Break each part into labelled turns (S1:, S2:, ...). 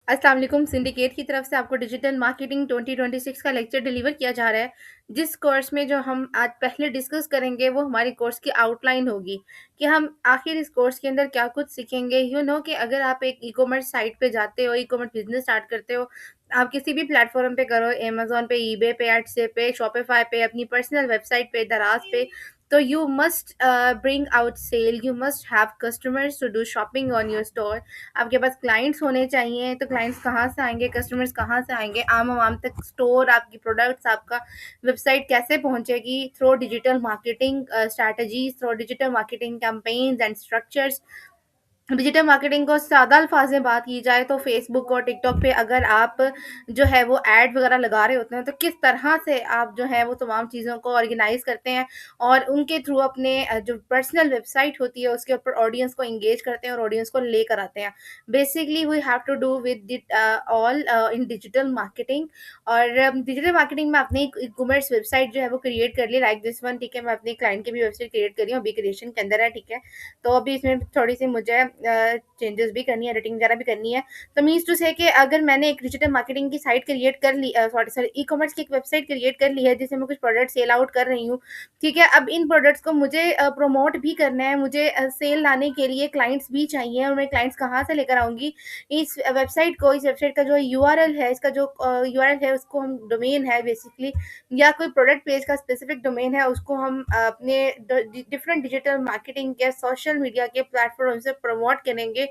S1: अस्सलाम वालेकुम। सिंडिकेट की तरफ से आपको डिजिटल मार्केटिंग 2026 का लेक्चर डिलीवर किया जा रहा है। जिस कोर्स में जो हम आज पहले डिस्कस करेंगे वो हमारी कोर्स की आउटलाइन होगी कि हम आखिर इस कोर्स के अंदर क्या कुछ सीखेंगे। कि अगर आप एक ई कॉमर्स साइट पे जाते हो, ई कॉमर्स बिजनेस स्टार्ट करते हो, आप किसी भी प्लेटफॉर्म पे करो, अमेजोन पे, ईबे पे, एडसे पे, शॉपिफाई पे, अपनी पर्सनल वेबसाइट पे, दराज पे, तो you must bring out sale, you must have customers to do shopping on your store. आपके पास क्लाइंट्स होने चाहिए। तो क्लाइंट्स कहाँ से आएँगे, कस्टमर्स कहाँ से आएँगे, आम आवाम तक स्टोर, आपकी प्रोडक्ट्स, आपका वेबसाइट कैसे पहुँचेगी? Through digital marketing strategies, through digital marketing campaigns and structures. Digital marketing को सादा अल्फाज में बात की जाए तो फेसबुक और टिकटॉक पे अगर आप जो है वो ऐड वगैरह लगा रहे होते हैं, तो किस तरह से आप जो है वो तमाम चीज़ों को ऑर्गेनाइज करते हैं और उनके थ्रू अपने जो पर्सनल वेबसाइट होती है उसके ऊपर ऑडियंस को इंगेज करते हैं और ऑडियंस को लेकर आते हैं। Basically we have to do with it all in digital marketing. और डिजिटल मार्केटिंग में आपने एक कॉमर्स वेबसाइट जो है वो क्रिएट कर ली, लाइक दिस वन, ठीक है। मैं अपने क्लाइंट की भी वेबसाइट क्रिएट कर रही हूँ, अभी क्रिएशन के अंदर है, ठीक है। तो अभी इसमें थोड़ी-सी मुझे चेंजेस भी करनी है, एडिटिंग वगैरह भी करनी है। तो मीन्स टू से कि अगर मैंने एक डिजिटल मार्केटिंग की साइट क्रिएट कर ली, सॉरी सॉरी, ई-कॉमर्स की एक वेबसाइट क्रिएट कर ली है जिसमें मैं कुछ प्रोडक्ट सेल आउट कर रही हूँ, ठीक है। अब इन प्रोडक्ट्स को मुझे प्रमोट भी करना है, मुझे सेल लाने के लिए क्लाइंट्स भी चाहिए और मैं क्लाइंट्स कहाँ से लेकर आऊँगी? इस वेबसाइट का जो यूआरएल है, इसका जो यूआरएल है उसको हम डोमेन है बेसिकली, या कोई प्रोडक्ट पेज का स्पेसिफिक डोमेन है, उसको हम अपने डिफरेंट डिजिटल मार्केटिंग या सोशल मीडिया के प्लेटफॉर्म से प्रमोट करेंगे,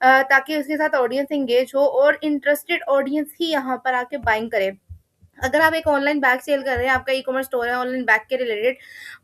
S1: ताकि उसके साथ ऑडियंस एंगेज हो और इंटरेस्टेड ऑडियंस ही यहाँ पर आके बाइंग करे। अगर आप एक ऑनलाइन बैग सेल कर रहे हैं, आपका ई-कॉमर्स स्टोर है ऑनलाइन बैग के रिलेटेड,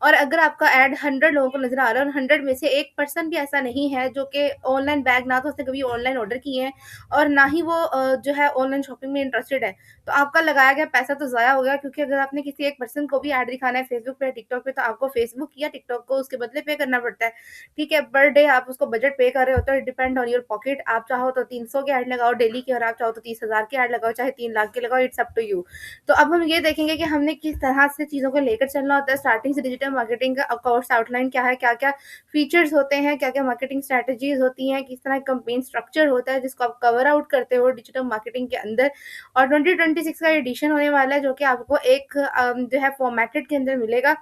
S1: और अगर आपका ऐड 100 लोगों को नज़र आ रहा है और 100 में से 1 पर्सन भी ऐसा नहीं है जो कि ऑनलाइन बैग, ना तो उसने कभी ऑनलाइन ऑर्डर किए हैं और ना ही वो जो है ऑनलाइन शॉपिंग में इंटरेस्टेड है, तो आपका लगाया गया पैसा तो ज़ाया हो गया। क्योंकि अगर आपने किसी एक पर्सन को भी ऐड दिखाना है फेसबुक पे या टिकटॉक पे, तो आपको फेसबुक या टिकटॉक को उसके बदले पे करना पड़ता है, ठीक है। पर डे आप उसको बजट पे कर रहे होते हो, डिपेंड ऑन योर पॉकेट। आप चाहो तो 300 के ऐड लगाओ डेली की, और आप चाहो तो 30,000 के ऐड लगाओ, चाहे 3 लाख के लगाओ, इट्स अप टू यू। तो अब हम ये देखेंगे कि हमने किस तरह से चीज़ों को लेकर चलना होता है। स्टार्टिंग से डिजिटल मार्केटिंग का कोर्स आउटलाइन क्या है, क्या-क्या फीचर्स होते हैं, क्या-क्या मार्केटिंग स्ट्रैटेजीज़ होती हैं, किस तरह कैंपेन स्ट्रक्चर होता है जिसको आप कवर आउट करते हो डिजिटल मार्केटिंग के अंदर। और 2026 का एडिशन होने वाला है जो कि आपको एक जो है फॉर्मेटेड के अंदर मिलेगा।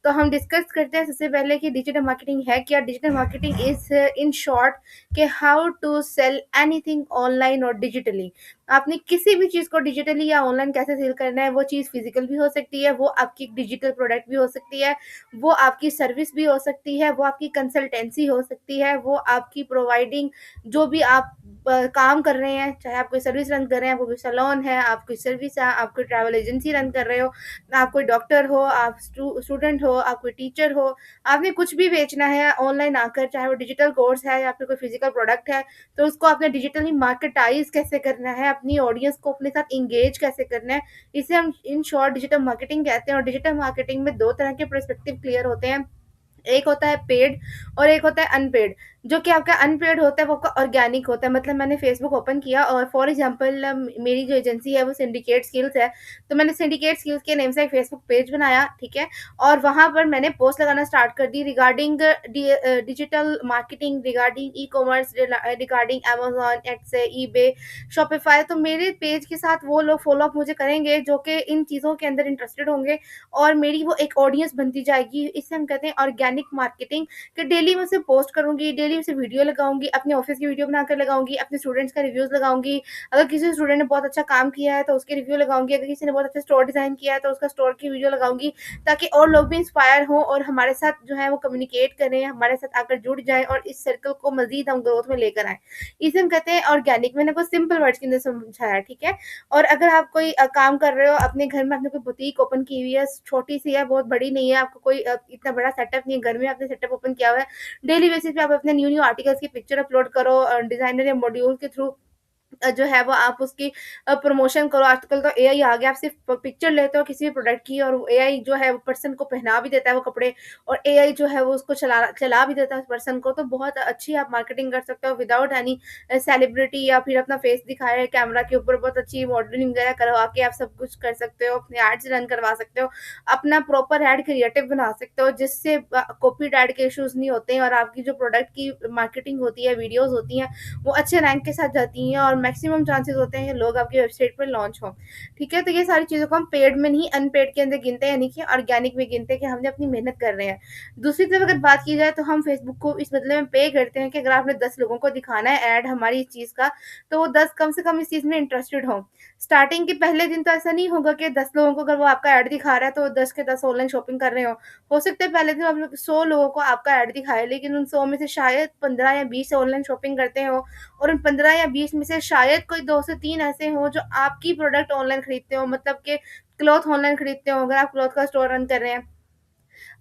S1: तो हम डिस्कस करते हैं सबसे पहले कि डिजिटल मार्केटिंग है क्या। Digital marketing is in short कि how to sell anything online और डिजिटली। आपने किसी भी चीज़ को डिजिटली या ऑनलाइन कैसे सेल करना है, वो चीज़ फिजिकल भी हो सकती है, वो आपकी डिजिटल प्रोडक्ट भी हो सकती है, वो आपकी सर्विस भी हो सकती है, वो आपकी कंसल्टेंसी हो सकती है, वो आपकी प्रोवाइडिंग जो भी आप काम कर रहे हैं, चाहे आप कोई सर्विस रन कर रहे हैं, आपको कोई सैलून है, आप कोई सर्विस है, आप कोई ट्रैवल एजेंसी रन कर रहे हो, आप कोई डॉक्टर हो, आप स्टूडेंट हो, आप कोई टीचर हो, आपने कुछ भी बेचना है ऑनलाइन आकर, चाहे वो डिजिटल कोर्स है या फिर कोई फिजिकल प्रोडक्ट है, तो उसको आपने डिजिटली मार्केटाइज़ कैसे करना है, अपनी ऑडियंस को अपने साथ एंगेज कैसे करना है, इसे हम इन शॉर्ट डिजिटल मार्केटिंग कहते हैं। और डिजिटल मार्केटिंग में 2 तरह के पर्सपेक्टिव क्लियर होते हैं। एक होता है पेड और एक होता है अनपेड। जो कि आपका अनपेड होता है वो आपका ऑर्गेनिक होता है। मतलब मैंने फेसबुक ओपन किया और फॉर एग्जांपल मेरी जो एजेंसी है वो सिंडिकेट स्किल्स है, तो मैंने सिंडिकेट स्किल्स के नेम से एक फेसबुक पेज बनाया, ठीक है। और वहाँ पर मैंने पोस्ट लगाना स्टार्ट कर दी regarding digital marketing, regarding e commerce, regarding Amazon, एक्से, ईबे, शॉपिफाई। तो मेरे पेज के साथ वो लोग फॉलो अप मुझे करेंगे जो कि इन चीज़ों के अंदर इंटरेस्टेड होंगे और मेरी वो एक ऑडियंस बनती जाएगी। इसे हम कहते हैं ऑर्गेनिक मार्केटिंग। कि डेली मैं उसे पोस्ट करूँगी, डेली उसे वीडियो लगाऊँगी, अपने ऑफ़िस की वीडियो बनाकर लगाऊँगी, अपने स्टूडेंट्स का रिव्यूज़ लगाऊँगी। अगर किसी स्टूडेंट ने बहुत अच्छा काम किया है तो उसके रिव्यू लगाऊँगी, अगर किसी ने बहुत अच्छा स्टोर डिज़ाइन किया है तो उसका स्टोर की वीडियो लगाऊँगी, ताकि और लोग भी इंस्पायर हों और हमारे साथ जो है वो कम्युनिकेट करें, हमारे साथ आकर जुड़ जाएँ और इस सर्कल को मज़ीद हम ग्रोथ में लेकर आएँ। इसे हम कहते हैं ऑर्गेनिक। मैंने आपको सिंपल वर्ड्स के अंदर समझाया, ठीक है। और अगर आप कोई काम कर रहे हो अपने घर में, आपने कोई बुटीक ओपन की हुई है, छोटी-सी है, बहुत बड़ी नहीं है, आपको कोई इतना बड़ा सेटअप नहीं है, घर में आपने सेटअप ओपन किया हुआ है, डेली बेसिस पे आप अपने न्यू-न्यू आर्टिकल्स की पिक्चर अपलोड करो डिज़ाइनर या मॉड्यूल के थ्रू, जो है वो आप उसकी प्रमोशन करो। आजकल तो एआई आ गया, आप सिर्फ़ पिक्चर लेते हो किसी भी प्रोडक्ट की और एआई जो है वो पर्सन को पहना भी देता है वो कपड़े, और एआई जो है वो उसको चला चला भी देता है उस पर्सन को। तो बहुत अच्छी आप मार्केटिंग कर सकते हो विदाउट एनी सेलिब्रिटी, या फिर अपना फेस दिखाए कैमरा के ऊपर, बहुत अच्छी मॉडलिंग वगैरह करवा के आप सब कुछ कर सकते हो, अपने एड्स रन करवा सकते हो, अपना प्रॉपर एड क्रिएटिव बना सकते हो जिससे कॉपीड एड के इश्यूज़ नहीं होते हैं और आपकी जो प्रोडक्ट की मार्केटिंग होती है, वीडियोज़ होती हैं, वो अच्छे रैंक के साथ जाती हैं और मैक्सिमम चांसेस होते हैं कि लोग आपकी वेबसाइट पर लॉन्च हों। ठीक है? तो ये सारी चीज़ों को हम पेड में नहीं अनपेड के अंदर गिनते हैं, यानी कि ऑर्गेनिक में गिनते हैं कि हमने अपनी मेहनत कर रहे हैं। दूसरी तरफ अगर बात की जाए तो हम फेसबुक को इस बदले में पे करते हैं कि अगर आपने 10 लोगों को दिखाना है ऐड हमारी इस चीज़ का, तो वो 10 कम से कम इस चीज़ में इंटरेस्टेड हों। स्टार्टिंग के पहले दिन तो ऐसा नहीं होगा कि 10 लोगों को अगर वो आपका ऐड दिखा रहा है तो 10 के 10 ऑनलाइन शॉपिंग कर रहे हों। हो सकता है पहले दिन आप लोग 100 लोगों को आपका ऐड दिखाए, लेकिन उन 100 में से शायद 15 या 20 ऑनलाइन शॉपिंग करते हो, और उन 15 या 20 में से शायद कोई 2 से 3 ऐसे हों जो आपकी प्रोडक्ट ऑनलाइन खरीदते हो, मतलब कि क्लॉथ ऑनलाइन खरीदते हो, अगर आप क्लॉथ का स्टोर रन कर रहे हैं।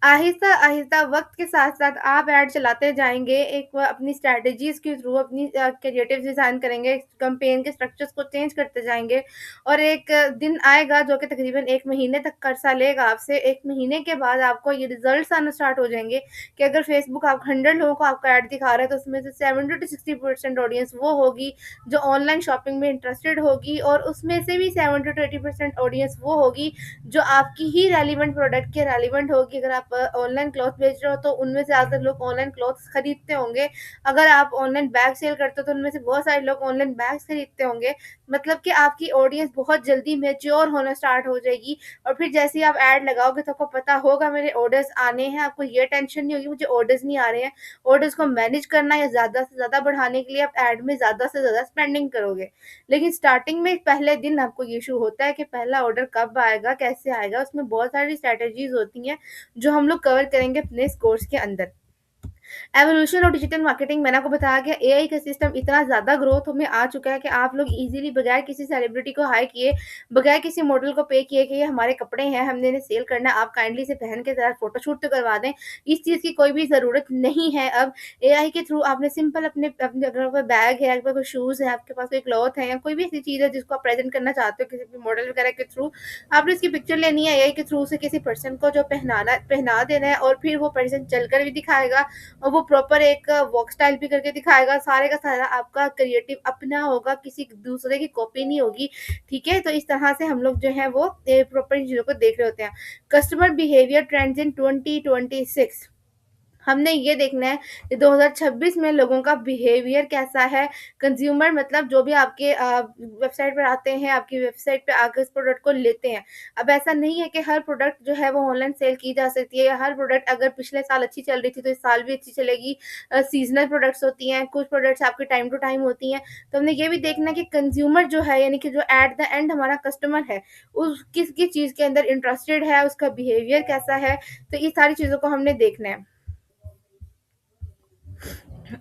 S1: आहिस्ता-आहिस्ता वक़्त के साथ-साथ आप ऐड चलाते जाएँगे, एक वो अपनी स्ट्रैटेजीज़ के थ्रू अपनी क्रिएटिव डिज़ाइन करेंगे, कैंपेन के स्ट्रक्चर्स को चेंज करते जाएँगे, और एक दिन आएगा जो कि तकरीबन 1 महीने तक कर्सा लेगा आपसे। 1 महीने के बाद आपको ये रिज़ल्ट्स आना स्टार्ट हो जाएँगे कि अगर फ़ेसबुक आप 100 लोगों को आपका ऐड दिखा रहा है, तो उसमें से 70 टू 60% ऑडियंस वो होगी जो ऑनलाइन शॉपिंग में इंटरेस्टेड होगी, और उसमें से भी 70 टू 80% ऑडियंस वो होगी जो आपकी ही रेलिवेंट प्रोडक्ट के रेलिवेंट होगी। अगर आप ऑनलाइन क्लॉथ बेच रहे हो तो उनमें से ज़्यादातर लोग ऑनलाइन क्लॉथ्स खरीदते होंगे। अगर आप ऑनलाइन बैग सेल करते हो तो उनमें से बहुत सारे लोग ऑनलाइन बैग्स खरीदते होंगे। मतलब कि आपकी ऑडियंस बहुत जल्दी मैच्योर होना स्टार्ट हो जाएगी, और फिर जैसे ही आप ऐड लगाओगे तो आपको पता होगा मेरे ऑर्डर्स आने हैं। आपको ये टेंशन नहीं होगी मुझे ऑर्डर्स नहीं आ रहे हैं। ऑर्डर्स को मैनेज करना या ज़्यादा से ज़्यादा बढ़ाने के लिए आप ऐड में ज़्यादा से ज़्यादा स्पेंडिंग करोगे। लेकिन स्टार्टिंग में पहले दिन आपको ये इश्यू होता है कि पहला ऑर्डर कब आएगा, कैसे आएगा? उसमें बहुत सारी स्ट्रैटेजीज़ होती हैं, जो हम लोग कवर करेंगे अपने इस कोर्स के अंदर। एवोल्यूशन ऑफ डिजिटल मार्केटिंग, मैंने आपको बताया कि एआई का सिस्टम इतना ज़्यादा ग्रोथ में आ चुका है कि आप लोग इजीली बगैर किसी सेलिब्रिटी को हायर किए, बगैर किसी मॉडल को पे किए कि ये हमारे कपड़े हैं, हमने इन्हें सेल करना है, आप काइंडली से पहन के ज़रा फोटोशूट तो करवा दें। इस चीज़ की कोई भी ज़रूरत नहीं है अब। एआई के थ्रू आपने सिंपल अपने अपने अगर कोई बैग है, आपके पास कोई शूज़ है, आपके पास कोई क्लॉथ है, या कोई भी ऐसी चीज़ है जिसको आप प्रेज़ेंट करना चाहते हो किसी भी मॉडल वगैरह के थ्रू, आपने इसकी पिक्चर लेनी है एआई के थ्रू से किसी पर्सन को जो पहना देना है, और फिर वो पर्सन चलकर भी दिखाएगा, और वो प्रॉपर एक वॉक स्टाइल भी करके दिखाएगा। सारे का सारा आपका क्रिएटिव अपना होगा, किसी दूसरे की कॉपी नहीं होगी। ठीक है? तो इस तरह से हम लोग जो है वो प्रॉपर इन चीज़ों को देख रहे होते हैं। कस्टमर बिहेवियर ट्रेंड्स इन 2026, हमने ये देखना है कि 2026 में लोगों का बिहेवियर कैसा है। कंज़्यूमर मतलब जो भी आपके वेबसाइट पर आते हैं, आपकी वेबसाइट पे आकर इस प्रोडक्ट को लेते हैं। अब ऐसा नहीं है कि हर प्रोडक्ट जो है वो ऑनलाइन सेल की जा सकती है, या हर प्रोडक्ट अगर पिछले साल अच्छी चल रही थी तो इस साल भी अच्छी चलेगी। सीज़नल प्रोडक्ट्स होती हैं, कुछ प्रोडक्ट्स आपकी टाइम टू टाइम होती हैं। तो हमने ये भी देखना है कि कंज़्यूमर जो है, यानी कि जो एट द एंड हमारा कस्टमर है, उस किस चीज़ के अंदर इंटरेस्टेड है, उसका बिहेवियर कैसा है। तो ये सारी चीज़ों को हमने देखना है।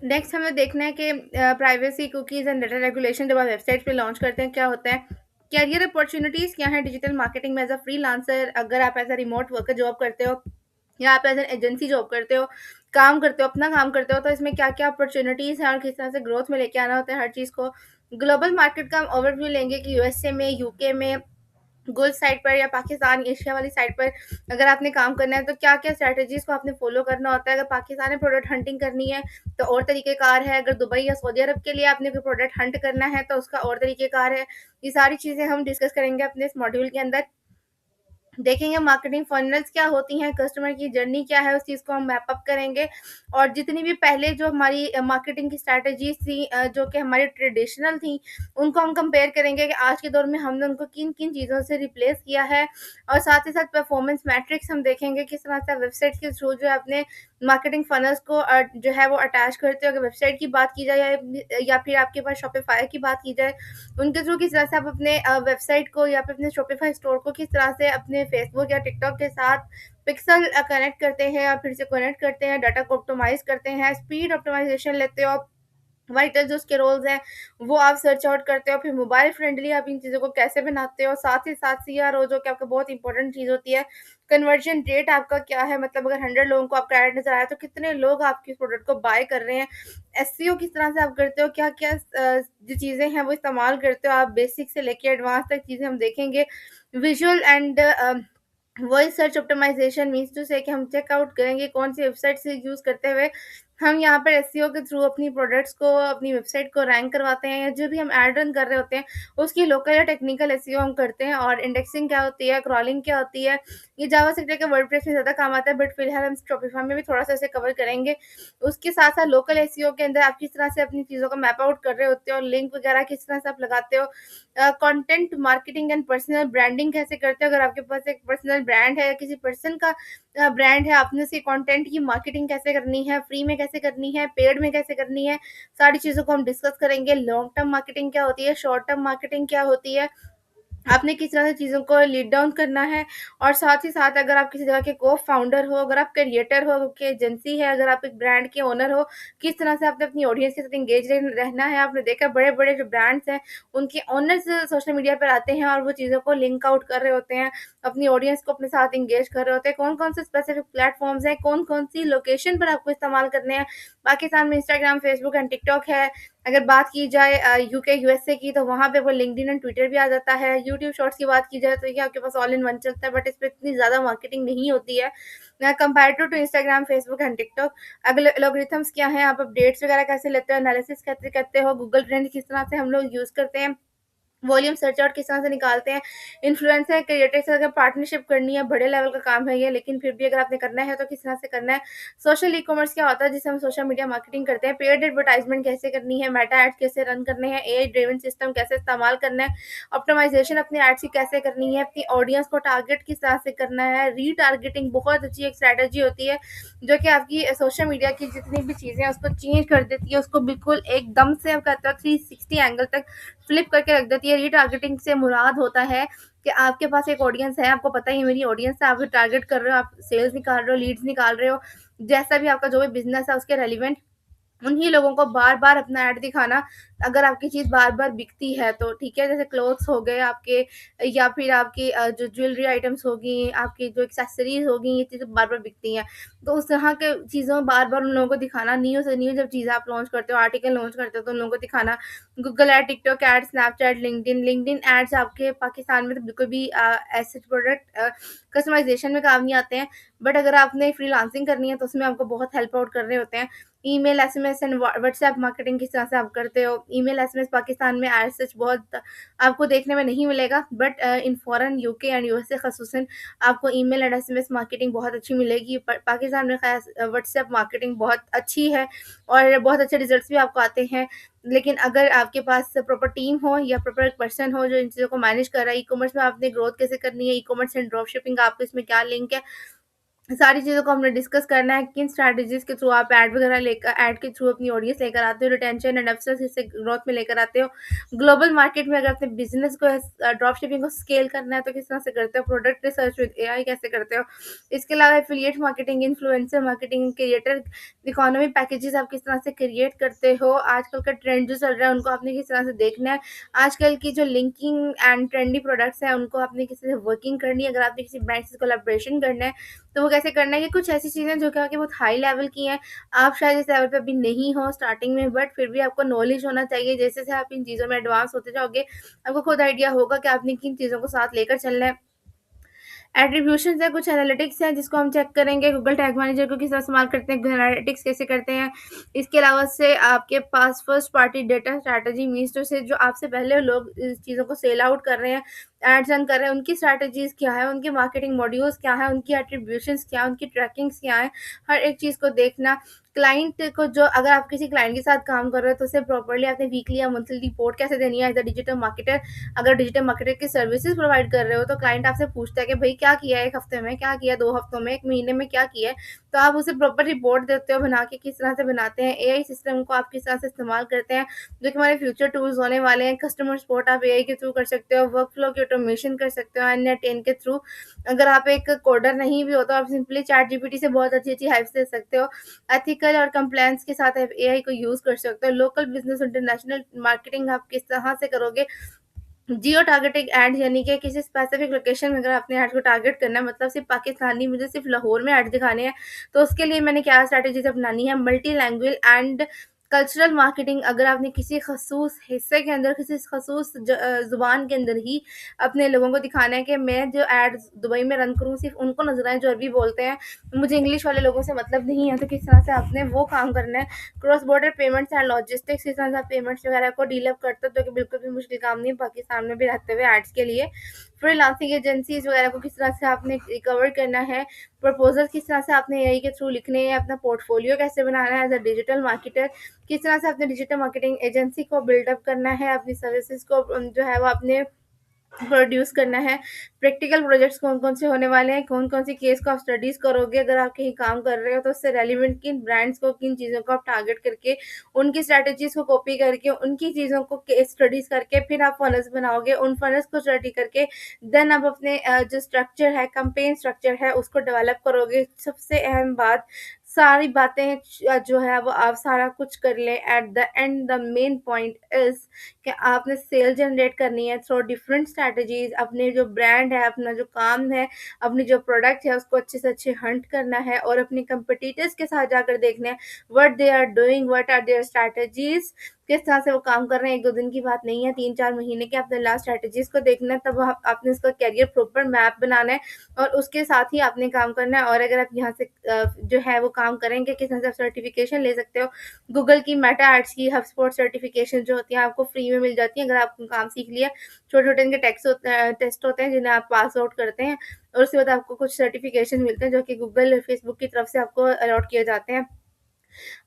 S1: नेक्स्ट हमें देखना है कि privacy, cookies and data regulation जब आप वेबसाइट पे लॉन्च करते हैं क्या होता है? करियर अपॉर्च्युनिटीज़ क्या हैं डिजिटल मार्केटिंग में एज़ अ फ्रीलांसर, अगर आप as a remote worker job करते हो, या आप एज़ एन एजेंसी जॉब करते हो, काम करते हो, अपना काम करते हो, तो इसमें क्या-क्या अपॉर्च्युनिटीज़ हैं और किस तरह से ग्रोथ में लेके आना होता है हर चीज़ को। ग्लोबल मार्केट का हम ओवरव्यू लेंगे कि यूएसए में, यूके में, गल्फ साइड पर या पाकिस्तान, एशिया वाली साइड पर अगर आपने काम करना है तो क्या-क्या स्ट्रैटेजीज़ को आपने फ़ॉलो करना होता है। अगर पाकिस्तान में प्रोडक्ट हंटिंग करनी है तो और तरीक़ेकार है, अगर दुबई या सऊदी अरब के लिए आपने कोई प्रोडक्ट हंट करना है तो उसका और तरीक़ेकार है। ये सारी चीज़ें हम डिस्कस करेंगे अपने इस मॉड्यूल के अंदर। देखेंगे मार्केटिंग फनल्स क्या होती हैं, कस्टमर की जर्नी क्या है, उस चीज़ को हम मैप अप करेंगे, और जितनी भी पहले जो हमारी मार्केटिंग की स्ट्रैटेजीज़ थी जो कि हमारी ट्रेडिशनल थी, उनको हम कंपेयर करेंगे कि आज के दौर में हमने उनको किन-किन चीज़ों से रिप्लेस किया है, और साथ ही साथ परफॉर्मेंस मैट्रिक्स हम देखेंगे किस तरह से वेबसाइट के थ्रू जो है अपने मार्केटिंग फनल्स को जो है वो अटैच करते हो। अगर वेबसाइट की बात की जाए या फिर आपके पास शॉपिफाई की बात की जाए, उनके थ्रू किस तरह से आप अपने वेबसाइट को या फिर अपने शॉपिफाई स्टोर को किस तरह से अपने फेसबुक या टिकटॉक के साथ पिक्सल कनेक्ट करते हैं या फिर से कनेक्ट करते हैं, डाटा को ऑप्टिमाइज़ करते हैं, स्पीड ऑप्टिमाइज़ेशन लेते हो, वाइटल जो उसके रोल्स हैं, वो आप सर्च आउट करते हो, फिर मोबाइल फ्रेंडली आप इन चीज़ों को कैसे बनाते हो, साथ ही साथ सीआरओ जो कि आपका बहुत इंपॉर्टेंट चीज़ होती है, कन्वर्जन रेट आपका क्या है, मतलब अगर 100 लोगों को आपका ऐड नज़र आया तो कितने लोग आपके इस प्रोडक्ट को बाय कर रहे हैं, एसईओ किस तरह से आप करते हो, क्या-क्या जो चीज़ें हैं वो इस्तेमाल करते हो आप, बेसिक से लेके एडवांस तक चीज़ें हम देखेंगे। Visual and voice search optimisation means to say कि हम चेकआउट करेंगे कौन सी वेबसाइट से यूज़ करते हुए हम यहाँ पर एसईओ के थ्रू अपनी प्रोडक्ट्स को, अपनी वेबसाइट को रैंक करवाते हैं, या जो भी हम ऐड रन कर रहे होते हैं, उसकी लोकल या टेक्निकल एसईओ हम करते हैं। और इंडेक्सिंग क्या होती है, क्रॉलिंग क्या होती है, ये जावास्क्रिप्ट के वर्डप्रेस में ज़्यादा काम आता है, बट फिलहाल हम शॉपिफाई में भी थोड़ा-सा इसे कवर करेंगे। उसके साथ-साथ लोकल एसईओ के अंदर आप किस तरह से अपनी चीज़ों को मैप आउट कर रहे होते हो, लिंक वगैरह किस तरह से आप लगाते हो, content marketing and personal branding कैसे करते हो, अगर आपके पास एक पर्सनल ब्रांड है या किसी पर्सन का ब्रांड है, आपने उसके कंटेंट की मार्केटिंग कैसे करनी है, फ्री में कैसे करनी है, पेड में कैसे करनी है, सारी चीज़ों को हम डिस्कस करेंगे। लॉन्ग टर्म मार्केटिंग क्या होती है, शॉर्ट टर्म मार्केटिंग क्या होती है, आपने किस तरह से चीज़ों को लीड डाउन करना है। और साथ ही साथ अगर आप किसी जगह के को-फाउंडर हो, अगर आप क्रिएटर हो, आपकी एजेंसी है, अगर आप एक ब्रांड के ओनर हो, किस तरह से आपने अपनी ऑडियंस के साथ एंगेज रहना है। आपने देखा बड़े-बड़े जो ब्रांड्स हैं, उनके ओनर्स सोशल मीडिया पर आते हैं और वो चीज़ों को लिंक आउट कर रहे होते हैं, अपनी ऑडियंस को अपने साथ एंगेज कर रहे होते हैं। कौन-कौन से स्पेसिफिक प्लेटफ़ॉर्म्स हैं, कौन-कौन सी लोकेशन पर आपको इस्तेमाल करने हैं। पाकिस्तान में इंस्टाग्राम, फेसबुक एंड टिकटॉक है। अगर बात की जाए यूके, यूएसए की, तो वहाँ पे वो लिंक्डइन एंड ट्विटर भी आ जाता है। यूट्यूब शॉर्ट्स की बात की जाए तो ये आपके पास ऑल इन वन चलता है, बट इस पे इतनी ज़्यादा मार्केटिंग नहीं होती है comparative to Instagram, Facebook and TikTok. अगले एल्गोरिथम्स क्या हैं, आप अपडेट्स वगैरह कैसे लेते हो, एनालिसिस कैसे करते हो, गूगल ट्रेंड किस तरह से हम लोग यूज़ करते हैं, वॉल्यूम सर्च आउट किस तरह से निकालते हैं, इन्फ्लुएंसर क्रिएटर से अगर पार्टनरशिप करनी है, बड़े लेवल का काम है ये, लेकिन फिर भी अगर आपने करना है तो किस तरह से करना है। सोशल ई-कॉमर्स क्या होता है, जिसे हम सोशल मीडिया मार्केटिंग करते हैं, पेड एडवर्टाइजमेंट कैसे करनी है, मेटा एड्स कैसे रन करने हैं, एआई ड्रिवन सिस्टम कैसे इस्तेमाल करना है, ऑप्टिमाइजेशन अपने एड्स की कैसे करनी है, अपनी ऑडियंस को टारगेट किस तरह से करना है। रीटारगेटिंग बहुत अच्छी एक स्ट्रैटेजी होती है, जो कि आपकी सोशल मीडिया की जितनी भी चीज़ें हैं उसको चेंज कर देती है, उसको बिल्कुल एकदम से आप कहते हो 360 एंगल तक फ्लिप करके रख देती है। रीटारगेटिंग से मुराद होता है कि आपके पास एक ऑडियंस है, आपको पता ही है मेरी ऑडियंस है, आप टारगेट कर रहे हो, आप सेल्स निकाल रहे हो, लीड्स निकाल रहे हो, जैसा भी आपका जो भी बिज़नेस है उसके रेलेवेंट उन्हीं लोगों को बार-बार अपना ऐड दिखाना। अगर आपकी चीज़ बार-बार बिकती है तो ठीक है, जैसे क्लोथ्स हो गए आपके, या फिर आपकी जो ज्वेलरी आइटम्स होगी, आपकी जो एक्सेसरीज़ होगी, ये चीज़ें बार-बार बिकती हैं। तो उस तरह के चीज़ों बार-बार उन लोगों को दिखाना, न्यू से न्यू जब चीज़ें आप लॉन्च करते हो, आर्टिकल लॉन्च करते हो तो उन लोगों को दिखाना। Google ad, TikTok ad, Snapchat, LinkedIn ads आपके पाकिस्तान में तो बिल्कुल भी ऐसे प्रोडक्ट कस्टमाइज़ेशन में काम नहीं आते हैं। बट अगर आपने फ्रीलांसिंग करनी है तो उसमें आपको बहुत हेल्प आउट कर रहे होते हैं। Email, SMS and WhatsApp marketing किस तरह से आप करते हो। ईमेल, एसएमएस पाकिस्तान में एज़ सच बहुत आपको देखने में नहीं मिलेगा, but in foreign UK and USA ख़ुसूसन आपको ईमेल एंड एसएमएस मार्केटिंग बहुत अच्छी मिलेगी। प पाकिस्तान में ख़ास व्हाट्सएप मार्केटिंग बहुत अच्छी है और बहुत अच्छे रिज़ल्ट्स भी आपको आते हैं। लेकिन अगर आपके पास प्रॉपर टीम हो या प्रॉपर एक पर्सन हो जो इन चीज़ों को मैनेज कर रहा है, ई-कॉमर्स में आपने ग्रोथ कैसे करनी है, ई-कॉमर्स एंड ड्रॉप शिपिंग का आपको इसमें क्या लिंक है, सारी चीज़ों को हमने डिस्कस करना है। किन स्ट्रैटेजीज़ के थ्रू आप ऐड वगैरह लेकर, ऐड के थ्रू अपनी ऑडियंस लेकर आते हो, रिटेंशन एंड अपसेल्स इससे ग्रोथ में लेकर आते हो। ग्लोबल मार्केट में अगर अपने बिज़नेस को ड्रॉप शिपिंग को स्केल करना है तो किस तरह से करते हो, प्रोडक्ट रिसर्च विद एआई कैसे करते हो। इसके अलावा affiliate marketing, influencer marketing, creator economy packages आप किस तरह से क्रिएट करते हो। आजकल का ट्रेंड जो चल रहा है उनको आपने किस तरह से देखना है। आजकल की जो लिंकिंग एंड ट्रेंडी प्रोडक्ट्स हैं उनको आपने किसी से वर्किंग करनी है। अगर आपने किसी ब्रांड से कोलैबोरेशन करना है तो वो कैसे करना है। ये कुछ ऐसी चीज़ें जो क्या कि बहुत हाई लेवल की हैं। आप शायद इस लेवल पे अभी नहीं हो स्टार्टिंग में, बट फिर भी आपको नॉलेज होना चाहिए। जैसे-जैसे आप इन चीज़ों में एडवांस होते जाओगे, आपको खुद आइडिया होगा कि आपने किन चीज़ों को साथ लेकर चलना है। एट्रीब्यूशंस है, कुछ एनालिटिक्स है जिसको हम चेक करेंगे, गूगल टैग मैनेजर को किस तरह इस्तेमाल करते हैं, एनालिटिक्स कैसे करते हैं। इसके अलावा से आपके पास first party data strategy means जो आपसे पहले लोग इस चीज़ों को सेल आउट कर रहे हैं, एड्स रन कर रहे हैं, उनकी स्ट्रैटेजीज़ क्या है, उनके मार्केटिंग मॉड्यूल्स क्या है, उनकी एट्रीब्यूशंस क्या है, उनकी ट्रैकिंग्स क्या है, हर एक चीज़ को देखना। क्लाइंट को जो अगर आप किसी क्लाइंट के साथ काम कर रहे हो तो उसे प्रॉपर्ली आपने वीकली या मंथली रिपोर्ट कैसे देनी है एज़ अ डिजिटल मार्केटर। अगर डिजिटल मार्केटर की सर्विसेज प्रोवाइड कर रहे हो तो क्लाइंट आपसे पूछता है कि भाई क्या किया है 1 हफ्ते में, क्या किया 2 हफ्तों में, 1 महीने में क्या किया है? तो आप उसे प्रॉपर रिपोर्ट देते हो बना के, किस तरह से बनाते हैं, एआई सिस्टम को आप किस तरह से इस्तेमाल करते हैं, जो कि हमारे फ्यूचर टूल्स होने वाले हैं। कस्टमर सपोर्ट आप एआई के थ्रू कर सकते हो, वर्कफ्लो की ऑटोमेशन कर सकते हो एन के थ्रू। अगर आप एक कोडर नहीं भी हो तो आप सिंपली चैट जीपीटी से बहुत अच्छी-अच्छी हेल्प ले सकते हो। एथिकल और कंप्लायंस के साथ आप एआई को यूज़ कर सकते हो। लोकल बिज़नेस इंटरनेशनल मार्केटिंग आप किस तरह से करोगे? जियो टारगेटिंग एड्स यानी कि किसी स्पेसिफिक लोकेशन में अगर आपने ऐड को टारगेट करना है, मतलब सिर्फ़ पाकिस्तानी, मुझे सिर्फ़ लाहौर में ऐड दिखाने हैं, तो उसके लिए मैंने क्या स्ट्रैटेजीज़ अपनानी है। Multi language and cultural marketing, अगर आपने किसी ख़ासूस हिस्से के अंदर, किसी ख़ासूस ज़ुबान के अंदर ही अपने लोगों को दिखाना है कि मैं जो एड्स दुबई में रन करूँ सिर्फ़ उनको नज़र आएँ जो अरबी बोलते हैं, मुझे इंग्लिश वाले लोगों से मतलब नहीं है, तो किस तरह से आपने वो काम करना है। Cross border payments and logistics, किस तरह से आप पेमेंट्स वगैरह को डील अप करते हो, जो कि बिल्कुल भी मुश्किल काम नहीं है पाकिस्तान में भी रहते हुए एड्स के लिए। फ्रीलांसिंग एजेंसीज़ वगैरह को किस तरह से आपने रिकवर करना है, प्रपोज़ल किस तरह से आपने एआई के थ्रू लिखने हैं, अपना पोर्टफोलियो कैसे बनाना है एज़ अ डिजिटल मार्केटर, किस तरह से अपने डिजिटल मार्केटिंग एजेंसी को बिल्डअप करना है, अपनी सर्विसेज को जो है वो अपने प्रोड्यूस करना है। प्रैक्टिकल प्रोजेक्ट्स कौन-कौन से होने वाले हैं, कौन-कौन सी केस को आप स्टडीज़ करोगे, अगर आप कहीं काम कर रहे हो तो उससे रेलेवेंट किन ब्रांड्स को, किन चीज़ों को आप टारगेट करके, उनकी स्ट्रैटेजीज़ को कॉपी करके, उनकी चीज़ों को केस स्टडीज़ करके फिर आप फनल्स बनाओगे। उन फनल्स को स्टडी करके देन आप अपने जो स्ट्रक्चर है, कैम्पेन स्ट्रक्चर है उसको डेवलप करोगे। सबसे अहम बात, सारी बातें जो है वो आप सारा कुछ कर लें, at the end the main point is कि आपने सेल जनरेट करनी है थ्रू डिफरेंट स्ट्रैटेजीज। अपने जो ब्रांड है, अपना जो काम है, अपनी जो प्रोडक्ट है उसको अच्छे से अच्छे हंट करना है और अपने कंपटीटर्स के साथ जाकर देखना है what they are doing, what are their strategies, किस तरह से वो काम कर रहे हैं। एक दो दिन की बात नहीं है, 3-4 महीने के अपने लास्ट स्ट्रैटेजीज को देखना है, तब आपने उसका कैरियर प्रॉपर मैप बनाना है और उसके साथ ही आपने काम करना है। और अगर आप यहाँ से जो है वो काम करेंगे, किस तरह से आप सर्टिफिकेशन ले सकते हो, गूगल की, मेटा एड्स की, हबस्पॉट सर्टिफिकेशन जो होती हैं आपको फ्री में मिल जाती हैं अगर आपने काम सीख लिया। छोटे-छोटे इनके टेस्ट होते हैं जिन्हें आप पास आउट करते हैं और उसके बाद आपको कुछ सर्टिफिकेशन मिलते हैं जो कि गूगल और फेसबुक की तरफ से आपको अलॉट किए जाते हैं।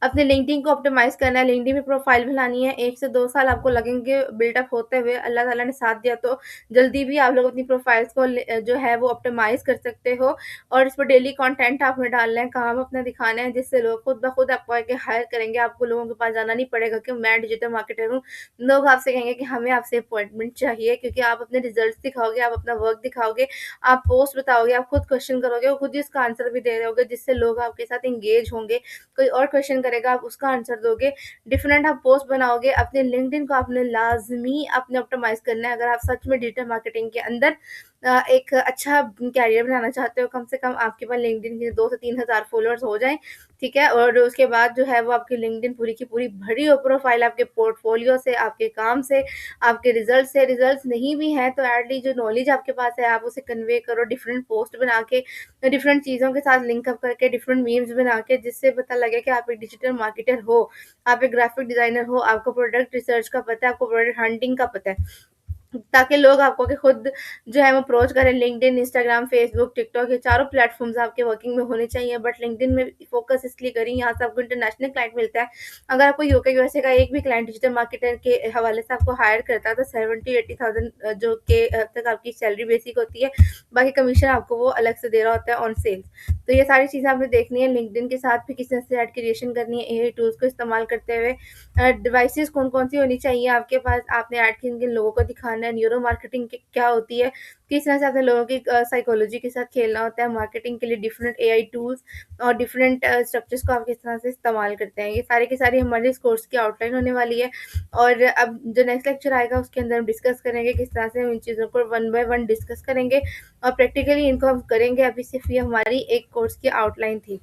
S1: अपने लिंक्डइन को ऑप्टिमाइज़ करना है, लिंक्डइन में प्रोफाइल बनानी है, 1 से 2 साल आपको लगेंगे बिल्डअप होते हुए, अल्लाह ताला ने साथ दिया तो जल्दी भी आप लोग अपनी प्रोफाइल्स को जो है वो ऑप्टिमाइज़ कर सकते हो और इस पे डेली कंटेंट आपने डालना है, काम अपना दिखाना है जिससे लोग खुद ब खुद आपको आके हायर करेंगे, आपको लोगों के पास जाना नहीं पड़ेगा कि मैं डिजिटल मार्केटर हूँ। लोग आपसे कहेंगे कि हमें आपसे अपॉइंटमेंट चाहिए क्योंकि आप अपने रिजल्ट्स दिखाओगे, आप अपना वर्क दिखाओगे, आप पोस्ट बताओगे, आप खुद क्वेश्चन करोगे और खुद ही उसका आंसर भी दे रहे होगे जिससे लोग आपके साथ एंगेज होंगे। कोई और क्वेश्चन करेगा आप उसका आंसर दोगे, डिफरेंट आप पोस्ट बनाओगे। अपने लिंक्डइन को आपने लाज़मी आपने ऑप्टिमाइज़ करना है अगर आप सच में डिजिटल मार्केटिंग के अंदर एक अच्छा कैरियर बनाना चाहते हो। कम से कम आपके पास लिंक्डइन के 2 से 3 हज़ार फॉलोअर्स हो जाएँ, ठीक है? और उसके बाद जो है वो आपकी लिंक्डइन पूरी की पूरी भरी हो प्रोफाइल आपके पोर्टफोलियो से, आपके काम से, आपके रिज़ल्ट से। रिज़ल्ट्स नहीं भी हैं तो एट लीस्ट जो नॉलेज आपके पास है आप उसे कन्वे करो डिफरेंट पोस्ट बना के, डिफरेंट चीज़ों के साथ लिंक अप करके, डिफरेंट मीम्स बना के, जिससे पता लगे कि आप एक डिजिटल मार्केटर हो, आप एक ग्राफिक डिज़ाइनर हो, आपको प्रोडक्ट रिसर्च का पता है, आपको प्रोडक्ट हंटिंग का पता है। ताकि लोग आपको कि खुद जो है वो अप्रोच करें। लिंक्डइन, इंस्टाग्राम, फेसबुक, टिकटॉक, ये चारों प्लेटफ़ॉर्म्स आपके वर्किंग में होने चाहिए, बट लिंक्डइन में फ़ोकस इसलिए करें, यहाँ से आपको इंटरनेशनल क्लाइंट मिलता है। अगर आपको यूके यूएसए का एक भी क्लाइंट डिजिटल मार्केटर के हवाले से आपको हायर करता है तो 70-80,000 जो के तक आपकी सैलरी बेसिक होती है। बाकी कमीशन आपको वो अलग से दे रहा होता है ऑन सेल्स। तो ये सारी चीज़ें आपने देखनी है। लिंक्डइन के साथ भी किस तरह से ऐड क्रिएशन करनी है एआई टूल्स को इस्तेमाल करते हुए। डिवाइसेज़ कौन-कौन सी होनी चाहिए आपके पास, आपने ऐड किन-किन लोगों को दिखाना है, न्यूरो मार्केटिंग क क्या होती है, किस तरह से आपने लोगों की साइकोलॉजी के साथ खेलना होता है, मार्केटिंग के लिए डिफरेंट एआई टूल्स और डिफरेंट स्ट्रक्चर्स को आप किस तरह से इस्तेमाल करते हैं। ये सारी की सारी हमारे इस कोर्स की आउटलाइन होने वाली है और अब जो नेक्स्ट लेक्चर आएगा उसके अंदर हम डिस्कस करेंगे किस तरह से हम इन चीज़ों को वन बाय वन डिस्कस करेंगे और प्रैक्टिकली इनको हम करेंगे। अभी सिर्फ़ ये हमारी एक कोर्स की आउटलाइन थी।